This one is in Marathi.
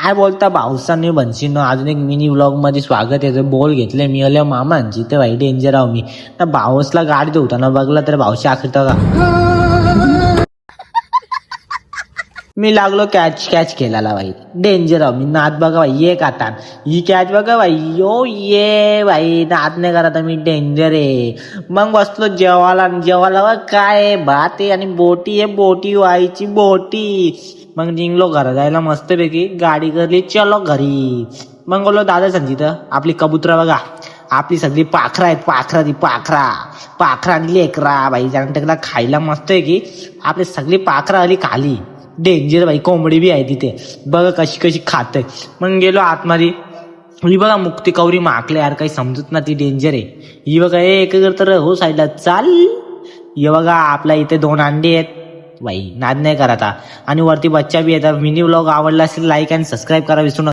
काय बोलता भाऊसांनी बनशीनो अजून एक मिनी व्लॉग मध्ये स्वागत आहे. बोल घेतले मी आल्या मामांची ते भाई डेंजर आहो मी ना भाऊसला गाडी धुताना बघला तर भाऊशी आखिरता का मी लागलो कॅच कॅच खेळायला भाई डेंजर आहो मी नाद बघा भाई ये आता ही कॅच बघा भाई यो ये भाई नाद नाही करत मी डेंजर आहे. मग बसलो जेवायला काय आहे, भात आहे आणि बोटी आहे बोटी व्हायची बोटी. मग निघलो घरा जायला मस्तपैकी गाडी करली चलो घरी. मग बोललो दादा संजीत आपली कबुतरा बघा आपली सगळी पाखरा आहेत पाखरा आणि लेकरा भाई त्यांना खायला मस्त आहे की आपली सगळी पाखरा आली खाली डेंजर भाई कोंबडी बी आहे तिथे बघा कशी कशी खाते. मग गेलो आतमध्ये ही बघा मुक्ती कवरी माकले यार काही समजत ना ती डेंजर आहे. ही बघा एक तर हो साईडला चाल. हे बघा आपल्या इथे 2 अंडे आहेत भाई नाद नाही करता आणि वरती बच्चा बी येतात. मिनी व्लॉग आवडला असेल लाईक आणि सबस्क्राईब करा विसरू नका.